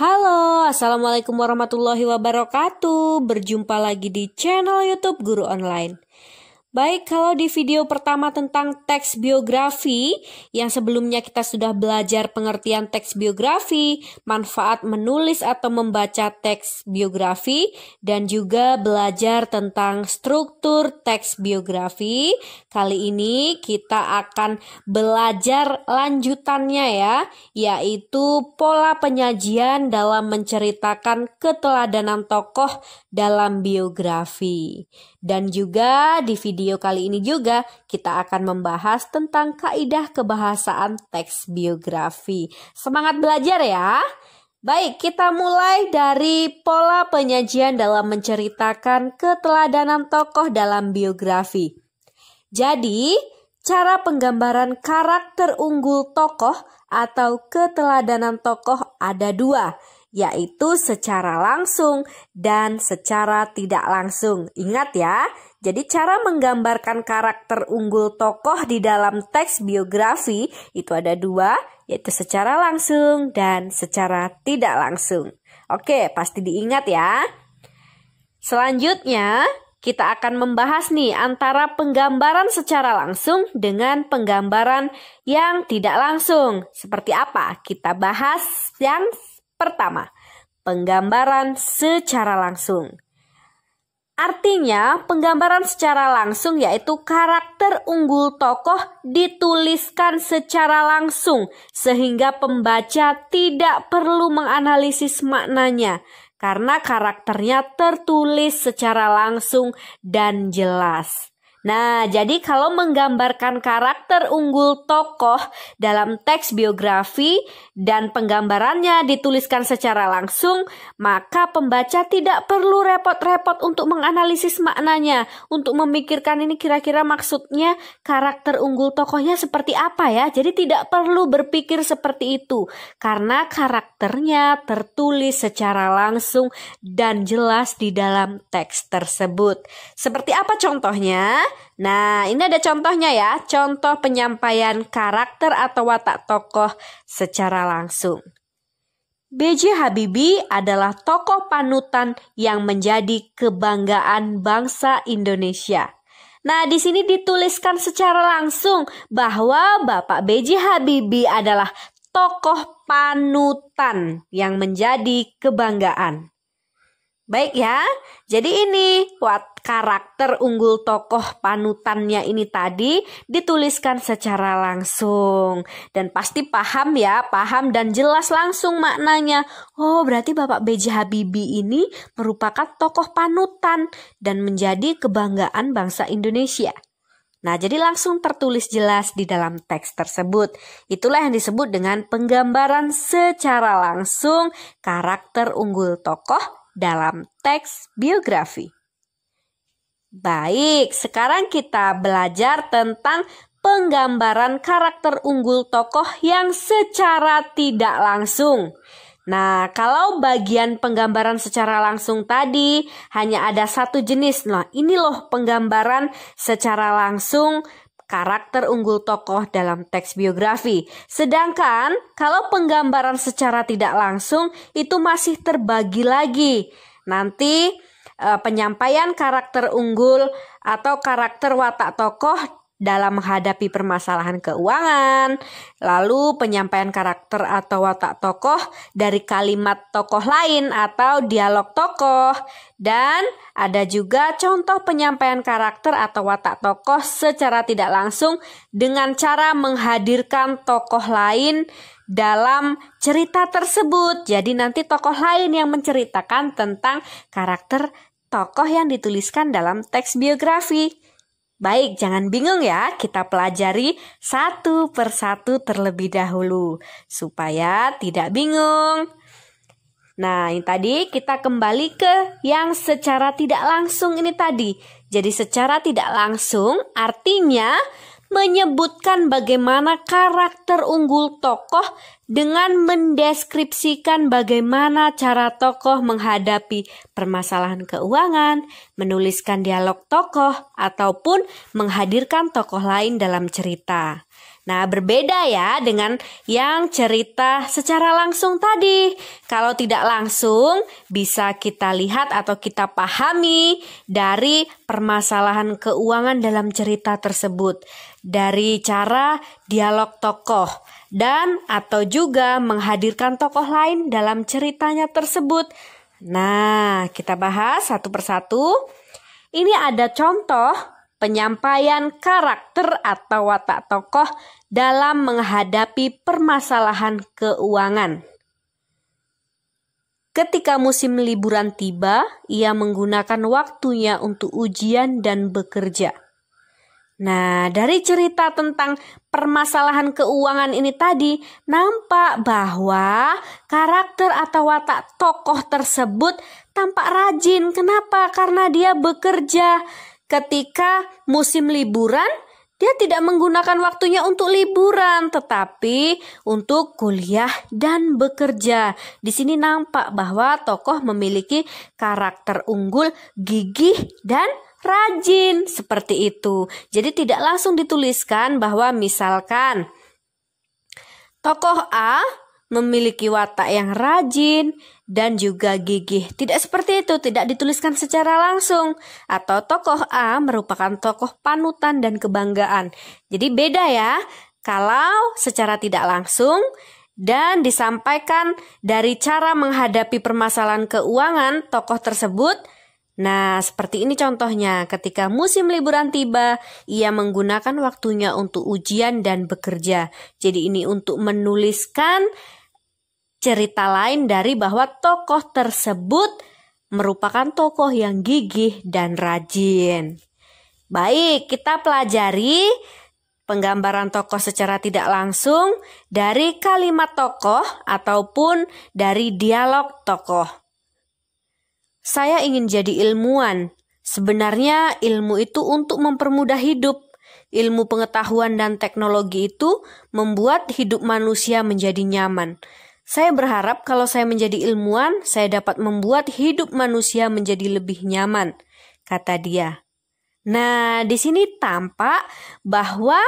Halo, Assalamualaikum warahmatullahi wabarakatuh. Berjumpa lagi di channel YouTube Guru Online. Baik, kalau di video pertama tentang teks biografi, yang sebelumnya kita sudah belajar pengertian teks biografi, manfaat menulis atau membaca teks biografi, dan juga belajar tentang struktur teks biografi. Kali ini kita akan belajar lanjutannya ya, yaitu pola penyajian dalam menceritakan keteladanan tokoh dalam biografi. Dan juga di video kali ini juga kita akan membahas tentang kaidah kebahasaan teks biografi. Semangat belajar ya! Baik, kita mulai dari pola penyajian dalam menceritakan keteladanan tokoh dalam biografi. Jadi, cara penggambaran karakter unggul tokoh atau keteladanan tokoh ada dua, yaitu secara langsung dan secara tidak langsung. Ingat ya, jadi cara menggambarkan karakter unggul tokoh di dalam teks biografi itu ada dua, yaitu secara langsung dan secara tidak langsung. Oke, pasti diingat ya. Selanjutnya, kita akan membahas nih antara penggambaran secara langsung dengan penggambaran yang tidak langsung. Seperti apa? Kita bahas yang pertama, penggambaran secara langsung. Artinya, penggambaran secara langsung yaitu karakter unggul tokoh dituliskan secara langsung sehingga pembaca tidak perlu menganalisis maknanya karena karakternya tertulis secara langsung dan jelas. Nah, jadi kalau menggambarkan karakter unggul tokoh dalam teks biografi dan penggambarannya dituliskan secara langsung, maka pembaca tidak perlu repot-repot untuk menganalisis maknanya, untuk memikirkan ini kira-kira maksudnya karakter unggul tokohnya seperti apa ya. Jadi tidak perlu berpikir seperti itu, karena karakternya tertulis secara langsung dan jelas di dalam teks tersebut. Seperti apa contohnya? Nah, ini ada contohnya ya, contoh penyampaian karakter atau watak tokoh secara langsung. B.J. Habibie adalah tokoh panutan yang menjadi kebanggaan bangsa Indonesia. Nah, di sini dituliskan secara langsung bahwa Bapak B.J. Habibie adalah tokoh panutan yang menjadi kebanggaan. Baik ya, jadi ini karakter unggul tokoh panutannya ini tadi dituliskan secara langsung. Dan pasti paham ya, paham dan jelas langsung maknanya. Oh, berarti Bapak B.J. Habibie ini merupakan tokoh panutan dan menjadi kebanggaan bangsa Indonesia. Nah, jadi langsung tertulis jelas di dalam teks tersebut. Itulah yang disebut dengan penggambaran secara langsung karakter unggul tokoh dalam teks biografi. Baik, sekarang kita belajar tentang penggambaran karakter unggul tokoh yang secara tidak langsung. Nah, kalau bagian penggambaran secara langsung tadi hanya ada satu jenis. Nah, ini loh penggambaran secara langsung karakter unggul tokoh dalam teks biografi. Sedangkan kalau penggambaran secara tidak langsung itu masih terbagi lagi. Nanti penyampaian karakter unggul atau karakter watak tokoh dalam menghadapi permasalahan keuangan, lalu penyampaian karakter atau watak tokoh dari kalimat tokoh lain atau dialog tokoh, dan ada juga contoh penyampaian karakter atau watak tokoh secara tidak langsung dengan cara menghadirkan tokoh lain dalam cerita tersebut. Jadi nanti tokoh lain yang menceritakan tentang karakter tokoh yang dituliskan dalam teks biografi. Baik, jangan bingung ya, kita pelajari satu persatu terlebih dahulu supaya tidak bingung. Nah, ini tadi kita kembali ke yang secara tidak langsung ini tadi. Jadi secara tidak langsung artinya menyebutkan bagaimana karakter unggul tokoh dengan mendeskripsikan bagaimana cara tokoh menghadapi permasalahan keuangan, menuliskan dialog tokoh, ataupun menghadirkan tokoh lain dalam cerita. Nah, berbeda ya dengan yang cerita secara langsung tadi. Kalau tidak langsung, bisa kita lihat atau kita pahami dari permasalahan keuangan dalam cerita tersebut, dari cara dialog tokoh dan atau juga menghadirkan tokoh lain dalam ceritanya tersebut. Nah, kita bahas satu persatu. Ini ada contoh penyampaian karakter atau watak tokoh dalam menghadapi permasalahan keuangan. Ketika musim liburan tiba, ia menggunakan waktunya untuk ujian dan bekerja. Nah, dari cerita tentang permasalahan keuangan ini tadi, nampak bahwa karakter atau watak tokoh tersebut tampak rajin. Kenapa? Karena dia bekerja. Ketika musim liburan, dia tidak menggunakan waktunya untuk liburan, tetapi untuk kuliah dan bekerja. Di sini nampak bahwa tokoh memiliki karakter unggul, gigih, dan rajin seperti itu. Jadi tidak langsung dituliskan bahwa misalkan tokoh A memiliki watak yang rajin dan juga gigih. Tidak seperti itu, tidak dituliskan secara langsung. Atau tokoh A merupakan tokoh panutan dan kebanggaan. Jadi beda ya, kalau secara tidak langsung dan disampaikan dari cara menghadapi permasalahan keuangan tokoh tersebut. Nah, seperti ini contohnya. Ketika musim liburan tiba, ia menggunakan waktunya untuk ujian dan bekerja. Jadi ini untuk menuliskan cerita lain dari bahwa tokoh tersebut merupakan tokoh yang gigih dan rajin. Baik, kita pelajari penggambaran tokoh secara tidak langsung dari kalimat tokoh ataupun dari dialog tokoh. Saya ingin jadi ilmuwan. Sebenarnya ilmu itu untuk mempermudah hidup. Ilmu pengetahuan dan teknologi itu membuat hidup manusia menjadi nyaman. Saya berharap kalau saya menjadi ilmuwan, saya dapat membuat hidup manusia menjadi lebih nyaman, kata dia. Nah, di sini tampak bahwa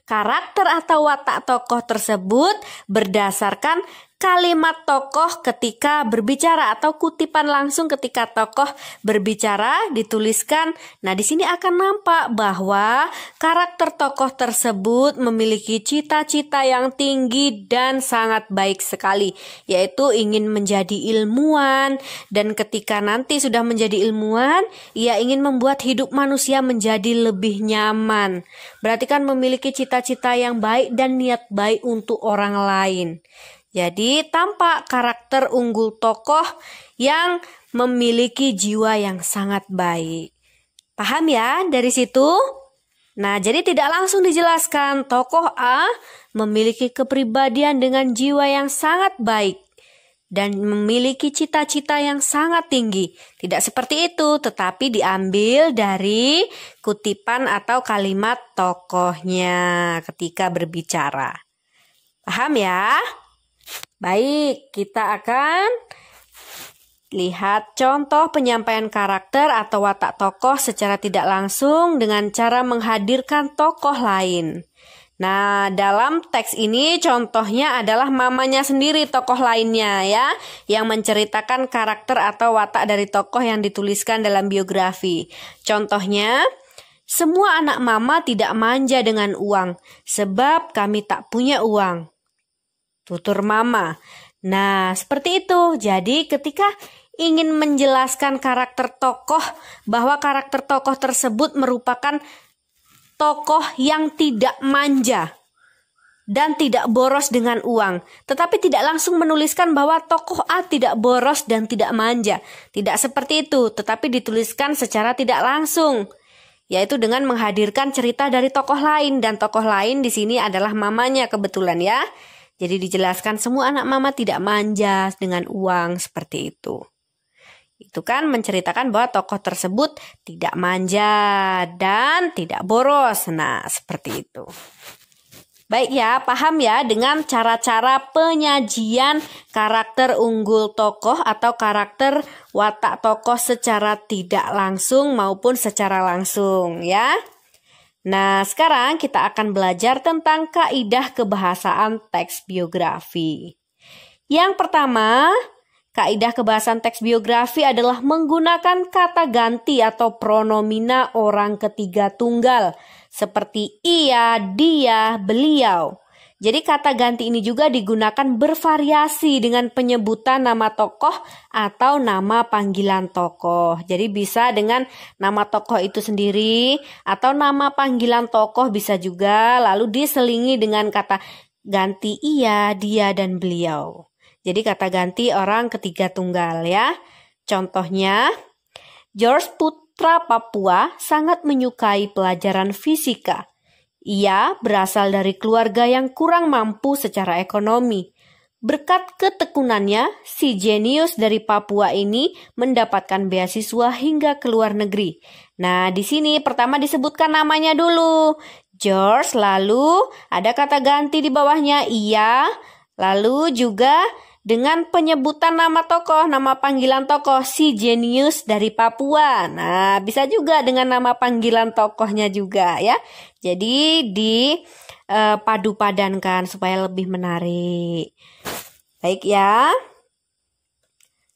karakter atau watak tokoh tersebut berdasarkan kalimat tokoh ketika berbicara atau kutipan langsung ketika tokoh berbicara dituliskan. Nah, di sini akan nampak bahwa karakter tokoh tersebut memiliki cita-cita yang tinggi dan sangat baik sekali, yaitu ingin menjadi ilmuwan, dan ketika nanti sudah menjadi ilmuwan, ia ingin membuat hidup manusia menjadi lebih nyaman. Berarti kan memiliki cita-cita yang baik dan niat baik untuk orang lain. Jadi tampak karakter unggul tokoh yang memiliki jiwa yang sangat baik. Paham ya dari situ? Nah, jadi tidak langsung dijelaskan tokoh A memiliki kepribadian dengan jiwa yang sangat baik dan memiliki cita-cita yang sangat tinggi. Tidak seperti itu, tetapi diambil dari kutipan atau kalimat tokohnya ketika berbicara. Paham ya? Baik, kita akan lihat contoh penyampaian karakter atau watak tokoh secara tidak langsung dengan cara menghadirkan tokoh lain. Nah, dalam teks ini contohnya adalah mamanya sendiri tokoh lainnya ya, yang menceritakan karakter atau watak dari tokoh yang dituliskan dalam biografi. Contohnya, semua anak mama tidak manja dengan uang, sebab kami tak punya uang, tutur mama. Nah, seperti itu. Jadi ketika ingin menjelaskan karakter tokoh, bahwa karakter tokoh tersebut merupakan tokoh yang tidak manja dan tidak boros dengan uang, tetapi tidak langsung menuliskan bahwa tokoh A tidak boros dan tidak manja. Tidak seperti itu, tetapi dituliskan secara tidak langsung, yaitu dengan menghadirkan cerita dari tokoh lain, dan tokoh lain di sini adalah mamanya kebetulan ya. Jadi dijelaskan semua anak mama tidak manja dengan uang, seperti itu. Itu kan menceritakan bahwa tokoh tersebut tidak manja dan tidak boros. Nah, seperti itu. Baik ya, paham ya dengan cara-cara penyajian karakter unggul tokoh atau karakter watak tokoh secara tidak langsung maupun secara langsung ya. Nah, sekarang kita akan belajar tentang kaidah kebahasaan teks biografi. Yang pertama, kaidah kebahasaan teks biografi adalah menggunakan kata ganti atau pronomina orang ketiga tunggal seperti ia, dia, beliau. Jadi kata ganti ini juga digunakan bervariasi dengan penyebutan nama tokoh atau nama panggilan tokoh. Jadi bisa dengan nama tokoh itu sendiri atau nama panggilan tokoh bisa juga, lalu diselingi dengan kata ganti ia, dia, dan beliau. Jadi kata ganti orang ketiga tunggal ya. Contohnya, George putra Papua sangat menyukai pelajaran fisika. Ia berasal dari keluarga yang kurang mampu secara ekonomi. Berkat ketekunannya, si jenius dari Papua ini mendapatkan beasiswa hingga ke luar negeri. Nah, di sini pertama disebutkan namanya dulu, George, lalu ada kata ganti di bawahnya, ia, lalu juga dengan penyebutan nama tokoh, nama panggilan tokoh, si jenius dari Papua. Nah, bisa juga dengan nama panggilan tokohnya juga ya. Jadi dipadu-padankan supaya lebih menarik. Baik ya.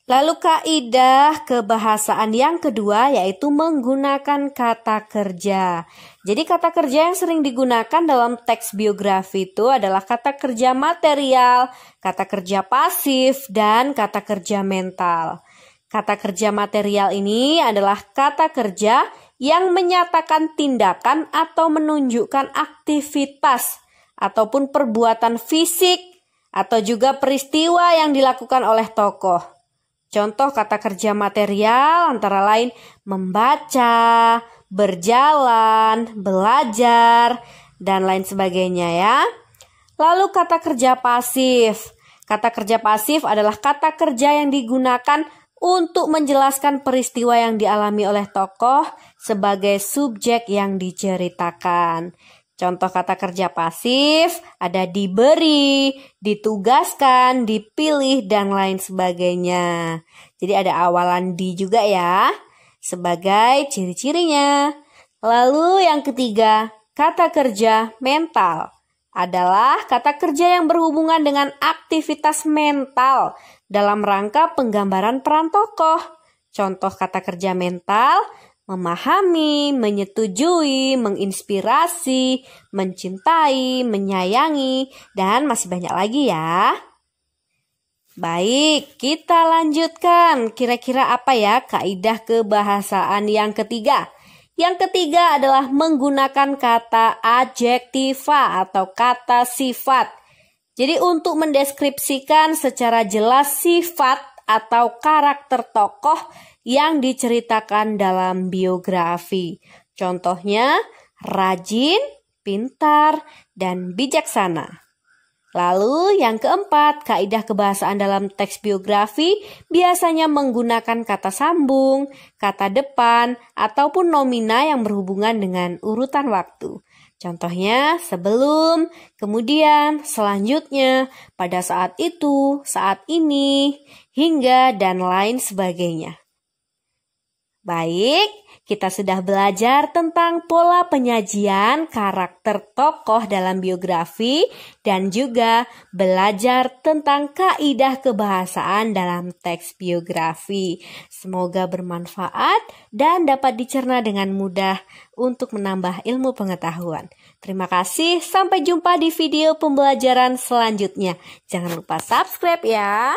Lalu kaidah kebahasaan yang kedua yaitu menggunakan kata kerja. Jadi kata kerja yang sering digunakan dalam teks biografi itu adalah kata kerja material, kata kerja pasif, dan kata kerja mental. Kata kerja material ini adalah kata kerja yang menyatakan tindakan atau menunjukkan aktivitas ataupun perbuatan fisik atau juga peristiwa yang dilakukan oleh tokoh. Contoh kata kerja material antara lain membaca, berjalan, belajar, dan lain sebagainya ya. Lalu kata kerja pasif. Kata kerja pasif adalah kata kerja yang digunakan untuk menjelaskan peristiwa yang dialami oleh tokoh sebagai subjek yang diceritakan. Contoh kata kerja pasif ada diberi, ditugaskan, dipilih, dan lain sebagainya. Jadi ada awalan di juga ya, sebagai ciri-cirinya. Lalu yang ketiga, kata kerja mental adalah kata kerja yang berhubungan dengan aktivitas mental dalam rangka penggambaran peran tokoh. Contoh kata kerja mental, memahami, menyetujui, menginspirasi, mencintai, menyayangi, dan masih banyak lagi ya. Baik, kita lanjutkan. Kira-kira apa ya kaidah kebahasaan yang ketiga? Yang ketiga adalah menggunakan kata adjektiva atau kata sifat. Jadi untuk mendeskripsikan secara jelas sifat atau karakter tokoh yang diceritakan dalam biografi. Contohnya rajin, pintar, dan bijaksana. Lalu yang keempat, kaidah kebahasaan dalam teks biografi biasanya menggunakan kata sambung, kata depan, ataupun nomina yang berhubungan dengan urutan waktu. Contohnya sebelum, kemudian, selanjutnya, pada saat itu, saat ini, hingga, dan lain sebagainya. Baik, kita sudah belajar tentang pola penyajian karakter tokoh dalam biografi dan juga belajar tentang kaidah kebahasaan dalam teks biografi. Semoga bermanfaat dan dapat dicerna dengan mudah untuk menambah ilmu pengetahuan. Terima kasih, sampai jumpa di video pembelajaran selanjutnya. Jangan lupa subscribe ya.